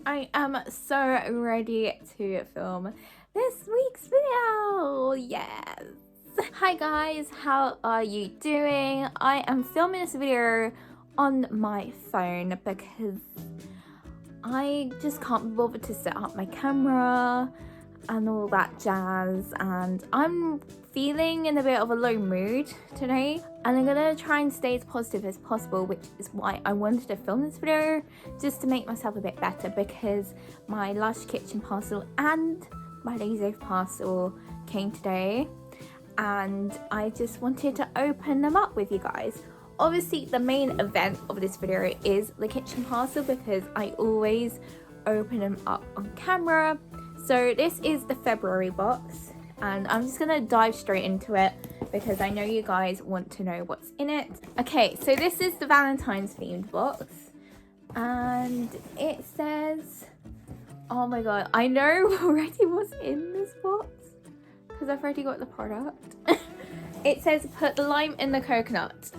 I am so ready to film this week's video. Yes. Hi guys, how are you doing? I am filming this video on my phone because I just can't be bothered to set up my camera and all that jazz, and I'm feeling in a bit of a low mood today, and I'm gonna try and stay as positive as possible, which is why I wanted to film this video, just to make myself a bit better, because my Lush kitchen parcel and my Lazy parcel came today and I just wanted to open them up with you guys. Obviously the main event of this video is the kitchen parcel because I always open them up on camera. So this is the February box and I'm just gonna dive straight into it because I know you guys want to know what's in it. Okay, so this is the Valentine's themed box and it says, oh my god, I know already what's in this box because I've already got the product. It says put the lime in the coconut,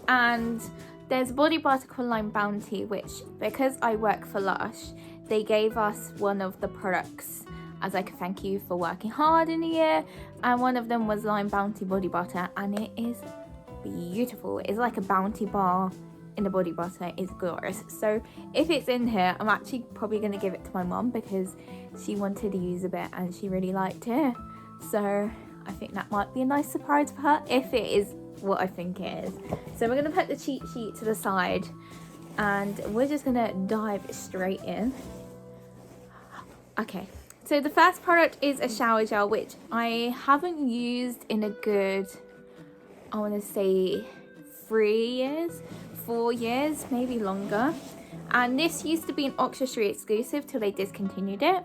and there's body butter called Lime Bounty, which because I work for Lush, they gave us one of the products as like a thank you for working hard in the year, and one of them was Lime Bounty body butter, and it is beautiful. It's like a bounty bar in the body butter. It's glorious. So if it's in here, I'm actually probably going to give it to my mom because she wanted to use a bit and she really liked it. So I think that might be a nice surprise for her if it is what I think it is. So we're going to put the cheat sheet to the side and we're just going to dive straight in. Okay, so the first product is a shower gel, which I haven't used in a good, I want to say 3 years, 4 years, maybe longer. And this used to be an Oxford Street exclusive till they discontinued it,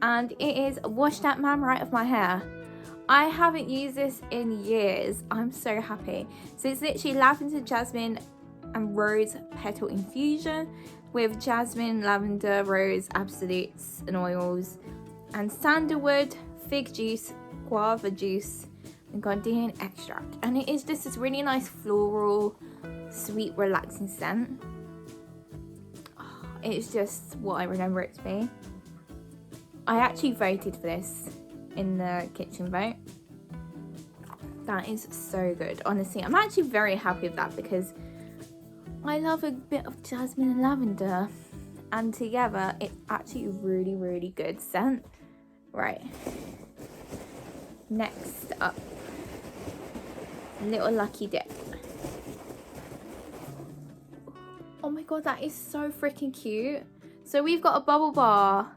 and it is Wash That Man Right Off My Hair. I haven't used this in years. I'm so happy. So it's literally lavender, jasmine and rose petal infusion with jasmine, lavender, rose, absolutes and oils, and sandalwood, fig juice, guava juice and gardenia extract. And it is just this really nice floral, sweet, relaxing scent. Oh, it's just what I remember it to be. I actually voted for this in the kitchen vote. That is so good, honestly. I'm actually very happy with that because I love a bit of jasmine and lavender, and together it's actually a really, really good scent. Right, next up, little lucky dip. Oh my god, that is so freaking cute. So we've got a bubble bar.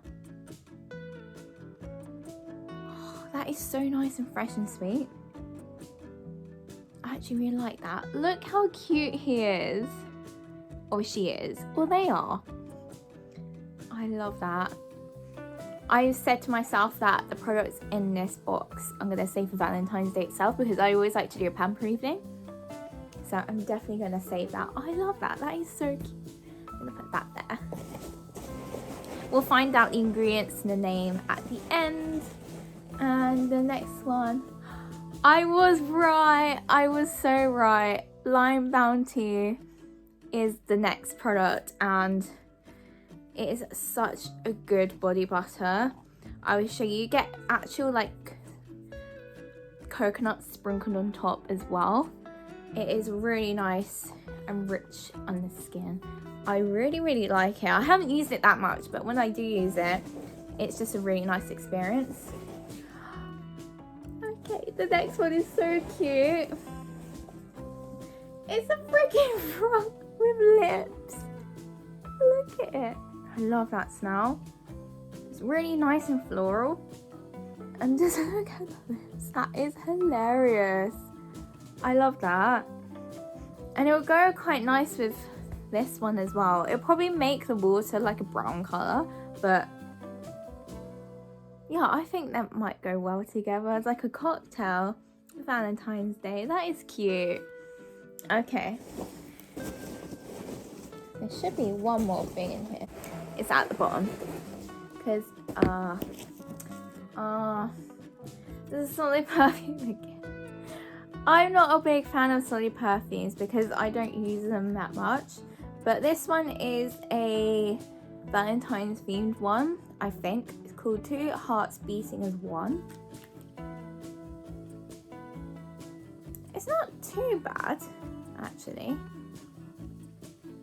Oh, that is so nice and fresh and sweet. I actually really like that. Look how cute he is. Or she is. Or they are. I love that. I said to myself that the products in this box I'm going to save for Valentine's Day itself because I always like to do a pamper evening. So I'm definitely going to save that. Oh, I love that. That is so cute. I'm going to put that there. We'll find out the ingredients and the name at the end. And the next one. I was right. I was so right. Lime Bounty is the next product and it is such a good body butter. I will show you. You get actual like coconut sprinkled on top as well. It is really nice and rich on the skin. I really, really like it. I haven't used it that much, but when I do use it, it's just a really nice experience. Okay, the next one is so cute. It's a freaking frog with lips. Look at it. I love that smell. It's really nice and floral. And just look at the lips. That is hilarious. I love that. And it'll go quite nice with this one as well. It'll probably make the water like a brown colour, but yeah, I think that might go well together as like a cocktail. Valentine's Day. That is cute. Okay. There should be one more thing in here. It's at the bottom. Because, this is Solid perfume again. I'm not a big fan of Solid perfumes because I don't use them that much. But this one is a Valentine's themed one, I think. It's called Two Hearts Beating as One. It's not too bad, actually.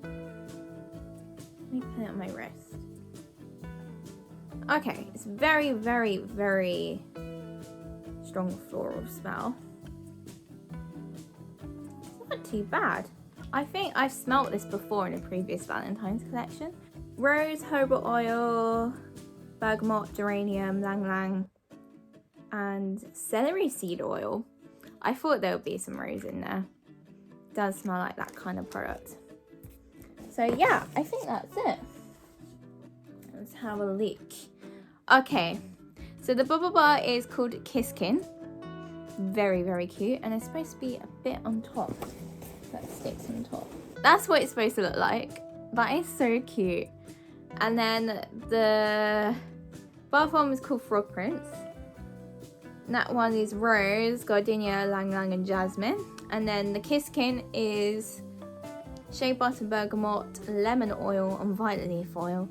Let me put it on my wrist. Okay, it's very, very, very strong floral smell. It's not too bad. I think I've smelt this before in a previous Valentine's collection. Rose, jojoba oil, bergamot, geranium, ylang ylang, and celery seed oil. I thought there would be some rose in there. It does smell like that kind of product. So yeah, I think that's it. Let's have a look. Okay, so the bubble bar is called Kisskin. Very, very cute, and it's supposed to be a bit on top. That sticks on top. That's what it's supposed to look like. That is so cute. And then the bath bomb is called Frog Prince. That one is rose, gardenia, ylang ylang, and jasmine. And then the Kisskin is shea butter, bergamot, lemon oil, and violet leaf oil.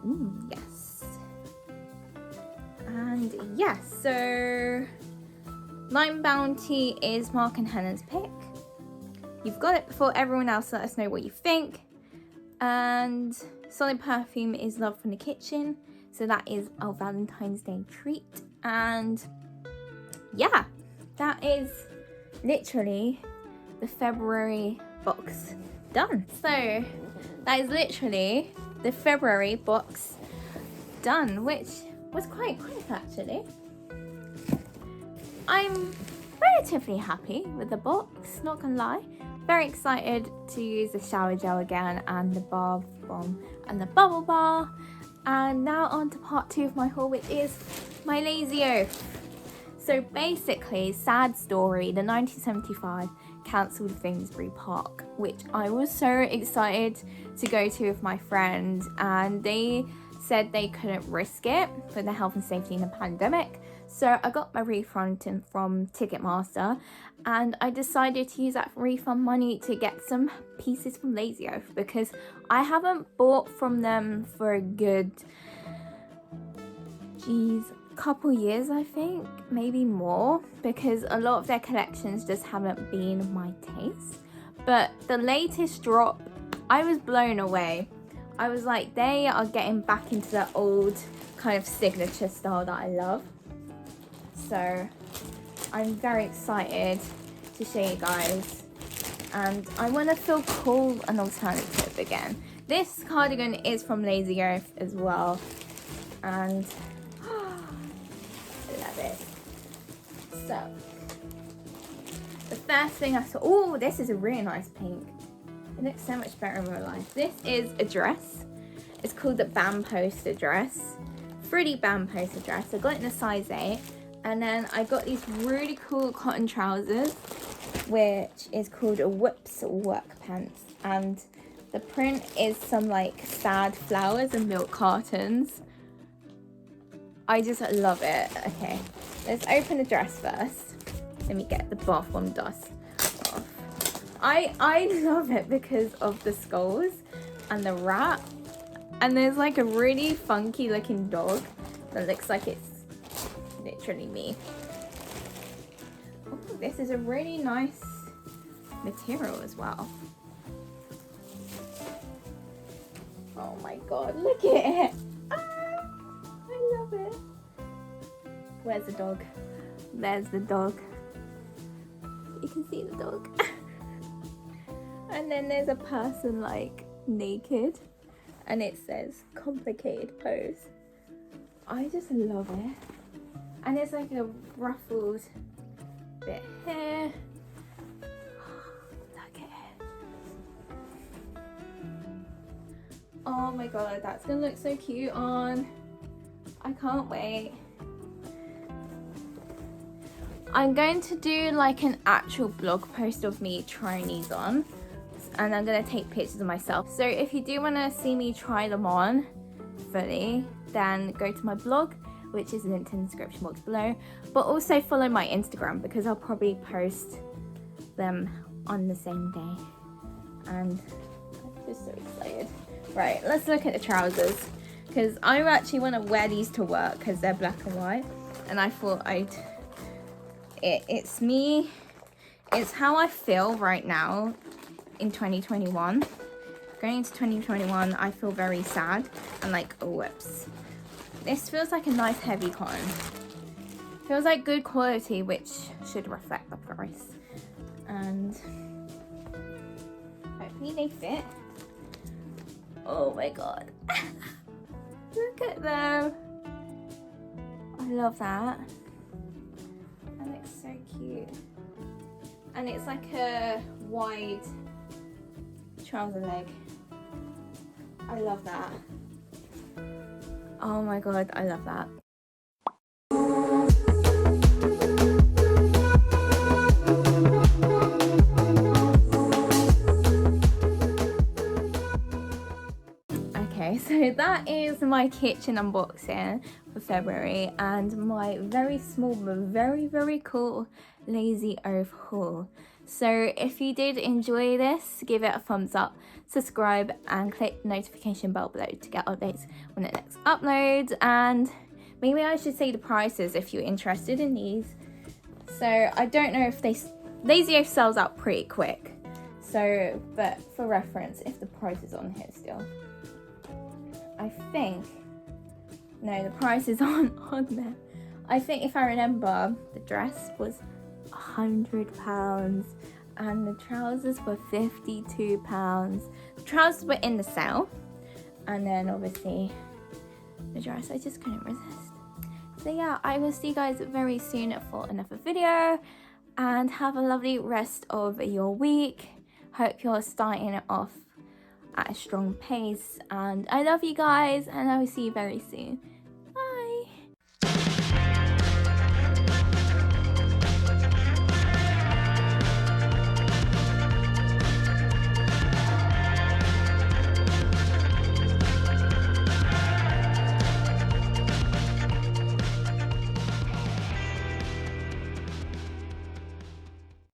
Ooh, yes. And yes, so Lime Bounty is Mark and Hannah's pick. You've got it before everyone else. Let us know what you think. And Solid Perfume is Love from the Kitchen. So that is our Valentine's Day treat. And yeah, that is literally the February box done. So that is literally the February box done, which was quite quick actually. I'm relatively happy with the box, not gonna lie. Very excited to use the shower gel again and the bath bomb and the bubble bar. And now on to part 2 of my haul, which is my Lazy Oaf. So basically, sad story, the 1975 cancelled Finsbury Park, which I was so excited to go to with my friend, and they said they couldn't risk it for the health and safety in the pandemic. So I got my refund from Ticketmaster, and I decided to use that refund money to get some pieces from Lazy Oaf, because I haven't bought from them for a good, couple years, I think, maybe more, because a lot of their collections just haven't been my taste. But the latest drop, I was blown away. I was like, they are getting back into the old kind of signature style that I love. So I'm very excited to show you guys, and I want to feel cool and alternative again. This cardigan is from Lazy Oaf as well, and I love it. So the first thing I saw, oh, this is a really nice pink. It looks so much better in real life. This is a dress. It's called the Band Poster dress. Fruity Band Poster dress. I got it in a size 8. And then I got these really cool cotton trousers, which is called a Whips Work Pants. And the print is some like sad flowers and milk cartons. I just love it. Okay, let's open the dress first. Let me get the bath bomb dust off. I love it because of the skulls and the wrap. And there's like a really funky looking dog that looks like it's literally me. Oh, this is a really nice material as well. Oh my god, look at it. I love it. Where's the dog? There's the dog. You can see the dog. And then there's a person like naked, and it says complicated pose. I just love it. And there's like a ruffled bit here. Look at it. Oh my god, that's gonna look so cute on. I can't wait. I'm going to do like an actual blog post of me trying these on, and I'm going to take pictures of myself. So if you do want to see me try them on fully, then go to my blog, which is linked in the description box below, but also follow my Instagram, because I'll probably post them on the same day. And I'm just so excited. Right, let's look at the trousers. Because I actually want to wear these to work because they're black and white. And I thought it's me. It's how I feel right now in 2021. Going into 2021, I feel very sad and like, oh, whoops. This feels like a nice heavy cotton. Feels like good quality, which should reflect the price. And hopefully they fit. Oh my god. Look at them. I love that. That looks so cute. And it's like a wide trouser leg. I love that. Oh my god, I love that. Okay, so that is my kitchen unboxing for February and my very small but very cool Lazy Oaf haul. So if you did enjoy this, give it a thumbs up, subscribe and click the notification bell below to get updates when the next uploads. And maybe I should say the prices if you're interested in these. So I don't know if Lazy Oaf sells out pretty quick. So, but for reference, if the price is on here still. I think, no, the price is on there. I think if I remember, the dress was £100 and the trousers were £52. The trousers were in the sale, and then obviously the dress, I just couldn't resist. So yeah, I will see you guys very soon for another video, and have a lovely rest of your week. Hope you're starting it off at a strong pace, and I love you guys, and I will see you very soon.